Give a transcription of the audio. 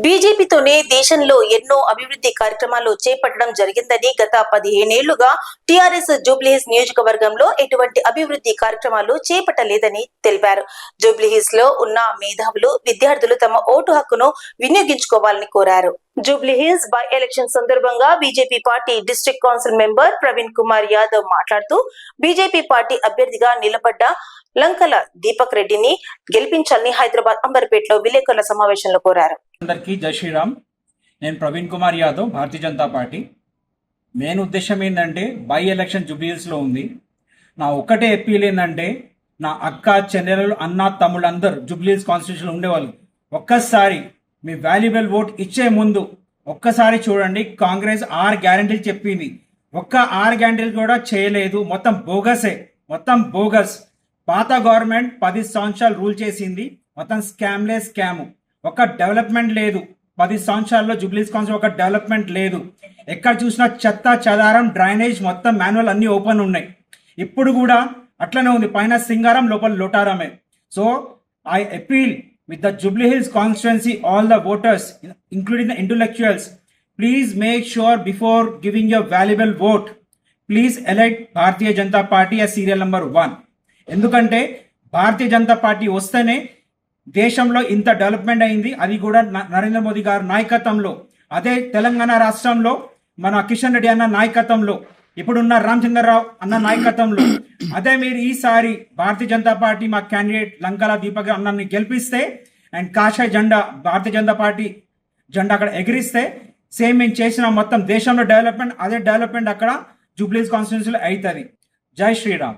బీజేపీతోనే దేశంలో ఎన్నో అభివృద్ధి కార్యక్రమాలు చేపట్టడం జరిగిందని గత 15 ఏళ్లుగా టీఆర్ఎస్ జూబ్లీహిల్స్ నియోజకవర్గంలో ఎటువంటి అభివృద్ధి కార్యక్రమాలు చేపట్టలేదని తెలిపారు. జూబ్లీహిల్స్ లో ఉన్న మేధావులు విద్యార్థులు తమ ఓటు హక్కును వినియోగించుకోవాలని కోరారు. జూబ్లీహిల్స్ బై ఎలక్షన్ సందర్భంగా BJP party district council member Praveen Kumar Yadav మాట్లాడుతూ బీజేపీ పార్టీ అభ్యర్థిగా నిలబడ్డ లంకల దీపక్ రెడ్డిని గెలిపించాలని హైదరాబాద్ అంబర్పేటలో విలేకరుల సమావేశంలో కోరారు. అందరికీ జై శ్రీరామ్. నేను ప్రవీణ్ కుమార్ యాదవ్, భారతీయ జనతా పార్టీ. మెయిన్ ఉద్దేశం ఏంటంటే బై ఎలక్షన్ జూబ్లీహిల్స్లో ఉంది. నా ఒక్కటే అప్పీల్ ఏంటంటే నా అక్క చెల్లెలు అన్న తమ్ముళ్ళందరూ జూబ్లీహిల్స్ కాన్స్టిట్యూషన్లో ఉండేవాళ్ళు ఒక్కసారి మీ వాల్యుబుల్ ఓట్ ఇచ్చే ముందు ఒక్కసారి చూడండి. కాంగ్రెస్ 6 గ్యారంటీలు చెప్పింది, ఒక్క 6 గ్యారంటీలు కూడా చేయలేదు. మొత్తం బోగసే, మొత్తం బోగస్. పాత గవర్నమెంట్ 10 సంవత్సరాలు రూల్ చేసింది, మొత్తం స్కామ్లే స్కాము. ఒక డెవలప్మెంట్ లేదు 10 సంవత్సరాల్లో జూబ్లీహిల్స్ కాన్స్టిట్యూన్సీ. ఒక డెవలప్మెంట్ లేదు. ఎక్కడ చూసినా చెత్త చెదారం, డ్రైనేజ్ మొత్తం మాన్యువల్ అన్ని ఓపెన్ ఉన్నాయి. ఇప్పుడు కూడా అట్లనే ఉంది, పైన సింగారం లోపల లోటారమే. So I appeal with the Jubilee constituency, all the voters, including the intellectuals, please make sure before giving your valuable vote, please elect Bharatiya Janata Party as serial number 1. ఎందుకంటే భారతీయ జనతా పార్టీ వస్తేనే దేశంలో ఇంత డెవలప్మెంట్ అయింది. అది కూడా నరేంద్ర మోదీ గారి నాయకత్వంలో. అదే తెలంగాణ రాష్ట్రంలో మన కిషన్ రెడ్డి అన్న నాయకత్వంలో, ఇప్పుడున్న రామచంద్రరావు అన్న నాయకత్వంలో. అదే మీరు ఈసారి భారతీయ జనతా పార్టీ మా క్యాండిడేట్ లంకల దీపక్ అన్నని గెలిపిస్తే అండ్ కాషాయ జెండా భారతీయ జనతా పార్టీ జెండా అక్కడ ఎగిరిస్తే సేమ్ మేము చేసిన మొత్తం దేశంలో డెవలప్మెంట్, అదే డెవలప్మెంట్ అక్కడ జూబ్లీహిల్స్ కాన్స్టిట్యున్సీలో అవుతుంది. జై శ్రీరామ్.